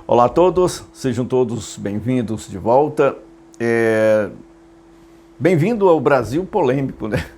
Olá a todos, sejam todos bem-vindos de volta. Bem-vindo ao Brasil polêmico, né?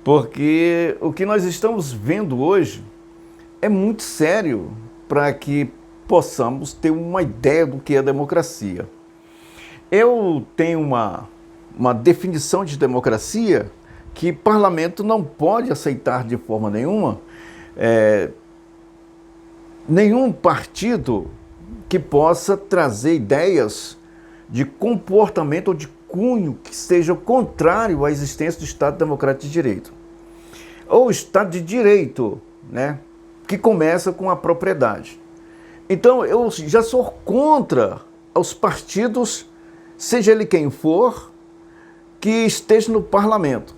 Porque o que nós estamos vendo hoje é muito sério para que possamos ter uma ideia do que é democracia. Eu tenho uma definição de democracia que parlamento não pode aceitar de forma nenhuma, nenhum partido que possa trazer ideias de comportamento ou de cunho que seja contrário à existência do Estado Democrático de Direito. Ou Estado de Direito, né, que começa com a propriedade. Então, eu já sou contra os partidos, seja ele quem for, que esteja no parlamento.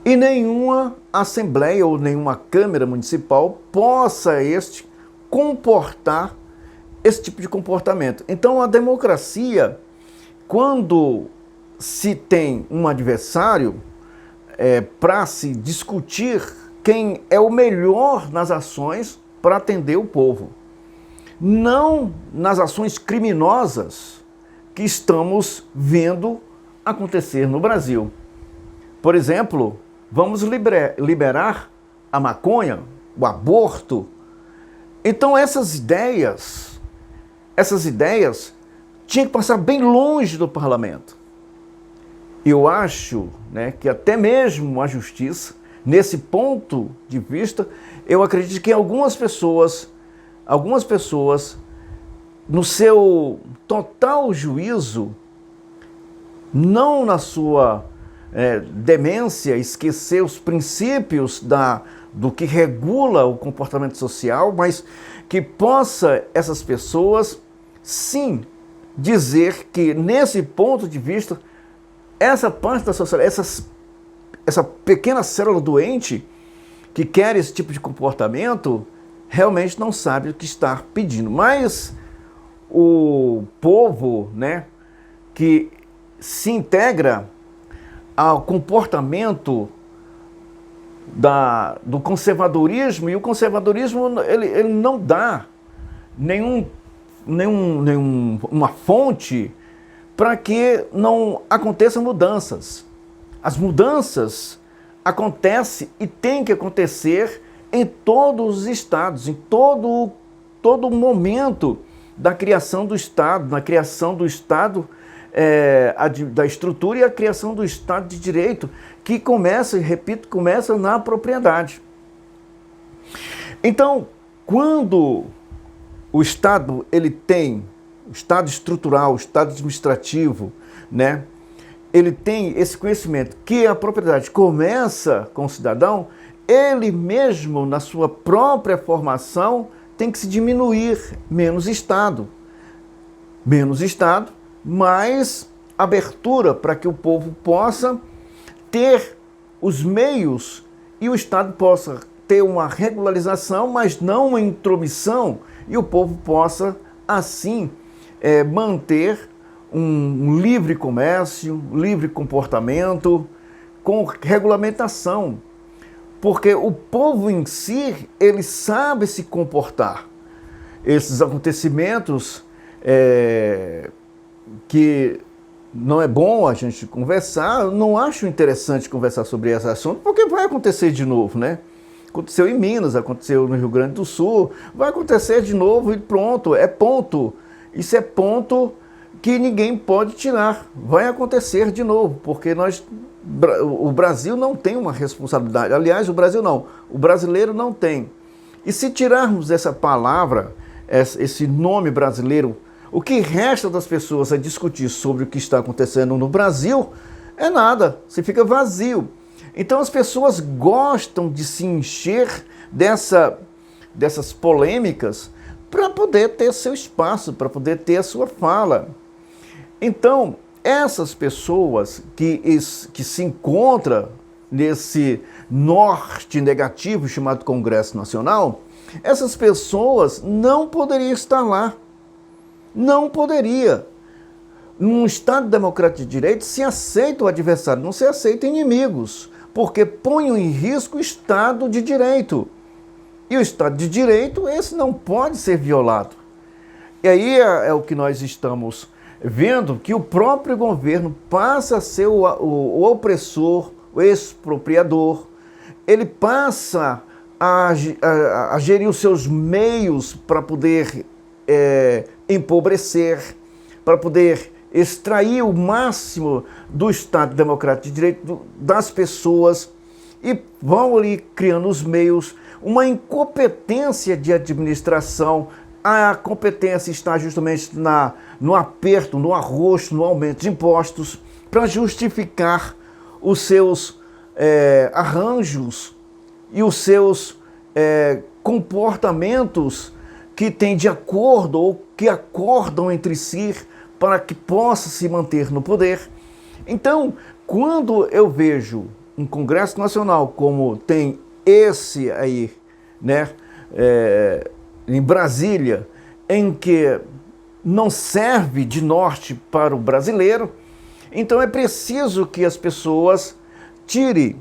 E nenhuma assembleia ou nenhuma câmara municipal possa comportar esse tipo de comportamento. Então, a democracia, quando se tem um adversário para se discutir quem é o melhor nas ações para atender o povo, não nas ações criminosas que estamos vendo acontecer no Brasil. Por exemplo, vamos liberar a maconha, o aborto. Então essas ideias tinham que passar bem longe do parlamento. Eu acho, né, que até mesmo a justiça, nesse ponto de vista, eu acredito que algumas pessoas, no seu total juízo, não na sua demência, esquecer os princípios do que regula o comportamento social, mas que possa essas pessoas, sim, dizer que nesse ponto de vista, essa parte da sociedade, essa pequena célula doente que quer esse tipo de comportamento, realmente não sabe o que está pedindo. Mas o povo, né, que se integra ao comportamento do conservadorismo, e o conservadorismo ele não dá nenhuma fonte para que não aconteçam mudanças. As mudanças acontecem e tem que acontecer em todos os estados, em todo momento da criação do Estado, na criação do Estado, da estrutura e a criação do Estado de Direito, que começa, repito, começa na propriedade. Então, quando o Estado ele tem o Estado estrutural, o Estado administrativo, né, ele tem esse conhecimento que a propriedade começa com o cidadão, ele mesmo, na sua própria formação, tem que se diminuir menos Estado, mais abertura para que o povo possa ter os meios e o Estado possa ter uma regularização, mas não uma intromissão, e o povo possa, assim, manter um livre comércio, livre comportamento, com regulamentação. Porque o povo em si, ele sabe se comportar. Esses acontecimentos que não é bom a gente conversar, eu não acho interessante conversar sobre esse assunto, porque vai acontecer de novo, né? Aconteceu em Minas, aconteceu no Rio Grande do Sul, vai acontecer de novo e pronto, é ponto. Isso é ponto que ninguém pode tirar. Vai acontecer de novo, porque o Brasil não tem uma responsabilidade. Aliás, o brasileiro não tem. E se tirarmos essa palavra, esse nome brasileiro, o que resta das pessoas a discutir sobre o que está acontecendo no Brasil é nada, se fica vazio. Então as pessoas gostam de se encher dessas polêmicas para poder ter seu espaço, para poder ter a sua fala. Então, essas pessoas que se encontram nesse norte negativo chamado Congresso Nacional, essas pessoas não poderiam estar lá. Não poderia. Num Estado democrático de direito se aceita o adversário, não se aceita inimigos, porque põe em risco o Estado de Direito. E o Estado de Direito, esse não pode ser violado. E aí é o que nós estamos vendo, que o próprio governo passa a ser o opressor, o expropriador, ele passa a gerir os seus meios para poder empobrecer, para poder extrair o máximo do Estado Democrático de Direito das pessoas, e vão ali criando os meios, uma incompetência de administração. A competência está justamente no aperto, no arroxo, no aumento de impostos, para justificar os seus arranjos e os seus comportamentos que têm de acordo ou que acordam entre si para que possa se manter no poder. Então, quando eu vejo um Congresso Nacional como tem esse aí, né, em Brasília, em que não serve de norte para o brasileiro, então é preciso que as pessoas tire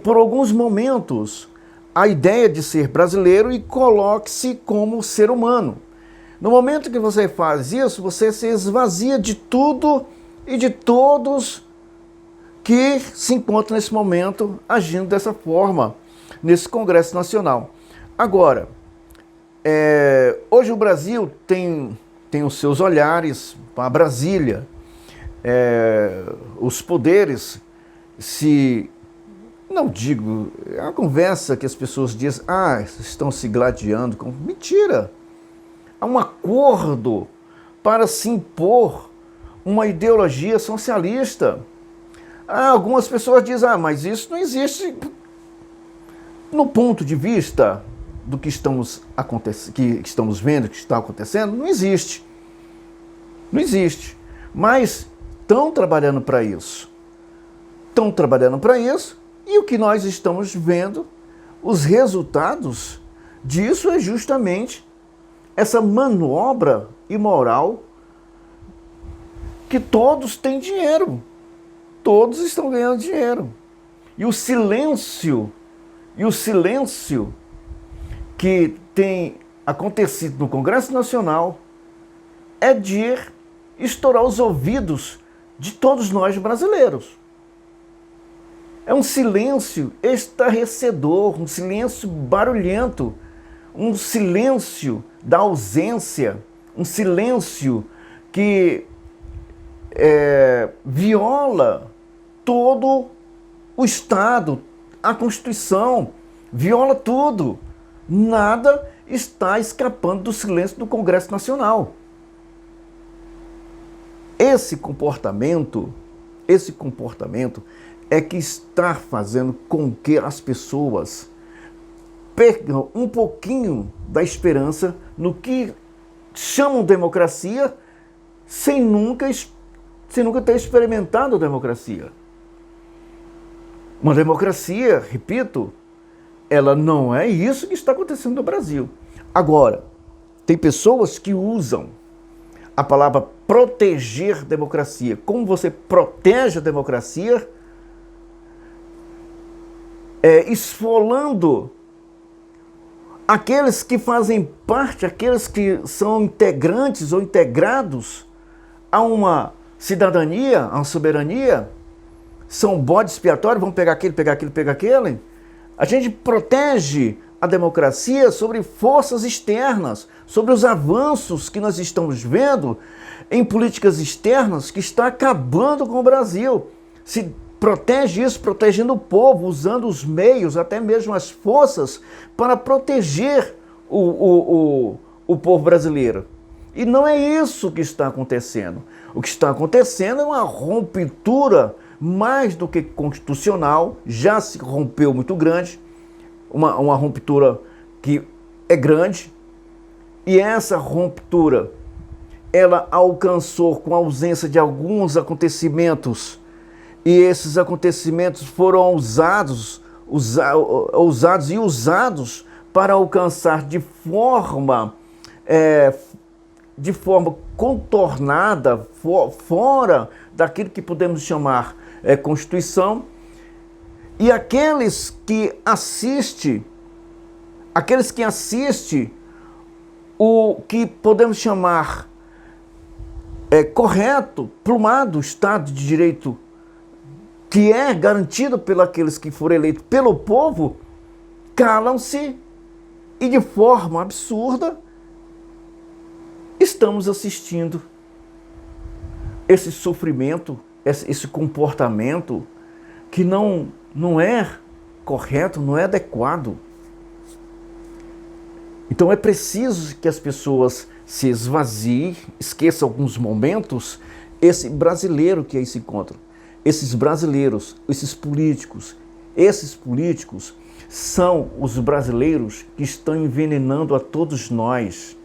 por alguns momentos a ideia de ser brasileiro e coloque-se como ser humano. No momento que você faz isso, você se esvazia de tudo e de todos que se encontram nesse momento agindo dessa forma, nesse Congresso Nacional. Agora, hoje o Brasil tem os seus olhares para Brasília. Os poderes não digo, é uma conversa que as pessoas dizem, estão se gladiando. Mentira! Há um acordo para se impor uma ideologia socialista. Algumas pessoas dizem, mas isso não existe no ponto de vista do que estamos vendo, que está acontecendo, não existe. Não existe. Mas estão trabalhando para isso. Estão trabalhando para isso, e o que nós estamos vendo, os resultados disso é justamente essa manobra imoral que todos têm dinheiro. Todos estão ganhando dinheiro. E o silêncio que tem acontecido no Congresso Nacional é de estourar os ouvidos de todos nós brasileiros. É um silêncio estarrecedor, um silêncio barulhento, um silêncio da ausência, um silêncio que viola todo o Estado, a Constituição, viola tudo. Nada está escapando do silêncio do Congresso Nacional. Esse comportamento é que está fazendo com que as pessoas percam um pouquinho da esperança no que chamam democracia, sem nunca ter experimentado a democracia. Uma democracia, repito, ela não é isso que está acontecendo no Brasil. Agora, tem pessoas que usam a palavra proteger democracia. Como você protege a democracia? Esfolando aqueles que fazem parte, aqueles que são integrantes ou integrados a uma cidadania, a uma soberania, são bode expiatório, vão pegar aquele, pegar aquele, pegar aquele. A gente protege a democracia sobre forças externas, sobre os avanços que nós estamos vendo em políticas externas que está acabando com o Brasil. Se protege isso, protegendo o povo, usando os meios, até mesmo as forças, para proteger o povo brasileiro. E não é isso que está acontecendo. O que está acontecendo é uma ruptura mais do que constitucional, já se rompeu muito grande, uma ruptura que é grande, e essa ruptura, ela alcançou com a ausência de alguns acontecimentos, e esses acontecimentos foram usados e usados para alcançar de forma contornada, fora daquilo que podemos chamar Constituição. E aqueles que assistem o que podemos chamar correto, plumado Estado de Direito, que é garantido pelos aqueles que foram eleitos pelo povo, calam-se e de forma absurda estamos assistindo esse sofrimento, esse comportamento que não é correto, não é adequado. Então é preciso que as pessoas se esvaziem, esqueçam alguns momentos esse brasileiro que aí se encontra. Esses brasileiros, esses políticos são os brasileiros que estão envenenando a todos nós,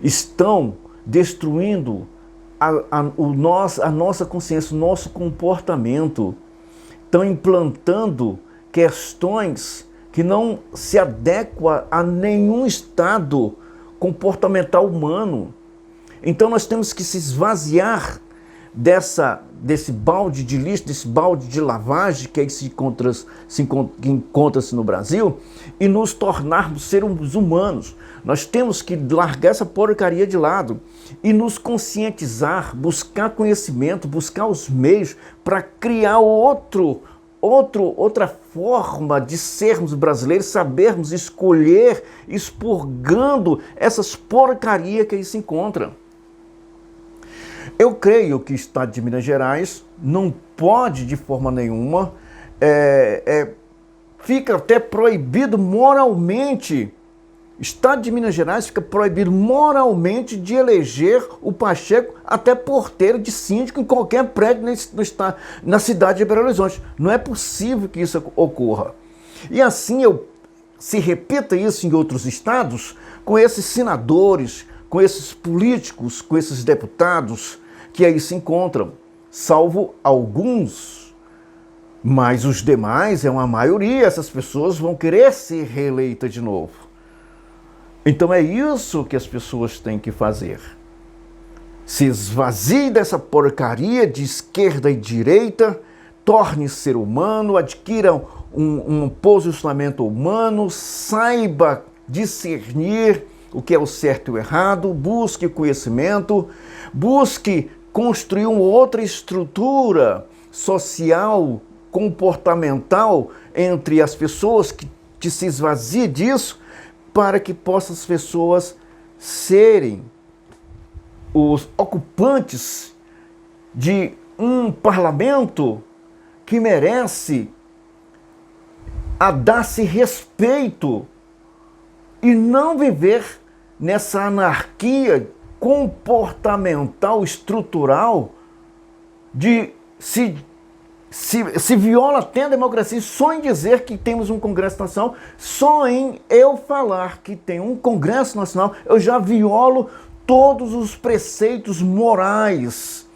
estão destruindo a nossa consciência, o nosso comportamento, estão implantando questões que não se adequam a nenhum estado comportamental humano. Então nós temos que se esvaziar desse balde de lixo, desse balde de lavagem que encontra-se no Brasil e nos tornarmos seres humanos. Nós temos que largar essa porcaria de lado e nos conscientizar, buscar conhecimento, buscar os meios para criar outra forma de sermos brasileiros, sabermos escolher, expurgando essas porcarias que aí se encontram. Eu creio que o Estado de Minas Gerais não pode, de forma nenhuma, fica até proibido moralmente, Estado de Minas Gerais fica proibido moralmente de eleger o Pacheco até porteiro de síndico em qualquer prédio na cidade de Belo Horizonte. Não é possível que isso ocorra. E assim se repita isso em outros estados, com esses senadores, com esses políticos, com esses deputados que aí se encontram, salvo alguns, mas os demais, é uma maioria, essas pessoas vão querer ser reeleitas de novo. Então é isso que as pessoas têm que fazer. Se esvazie dessa porcaria de esquerda e direita, torne-se ser humano, adquira um posicionamento humano, saiba discernir o que é o certo e o errado, busque conhecimento, busque construir uma outra estrutura social, comportamental entre as pessoas, que se esvazie disso, para que possam as pessoas serem os ocupantes de um parlamento que merece a dar-se respeito e não viver nessa anarquia comportamental, estrutural, de se viola até a democracia só em dizer que temos um Congresso Nacional, só em eu falar que tem um Congresso Nacional, eu já violo todos os preceitos morais,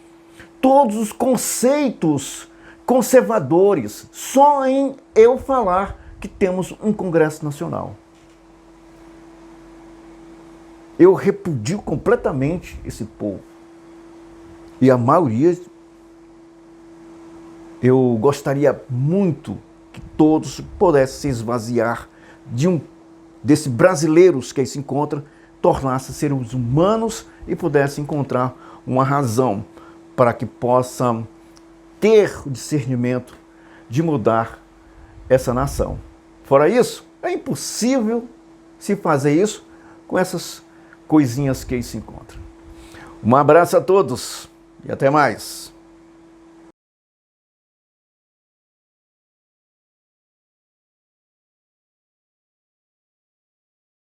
todos os conceitos conservadores, só em eu falar que temos um Congresso Nacional. Eu repudio completamente esse povo. E a maioria, eu gostaria muito que todos pudessem se esvaziar desses brasileiros que aí se encontram, tornassem seres humanos e pudessem encontrar uma razão para que possam ter o discernimento de mudar essa nação. Fora isso, é impossível se fazer isso com essas coisinhas que aí se encontram. Um abraço a todos e até mais.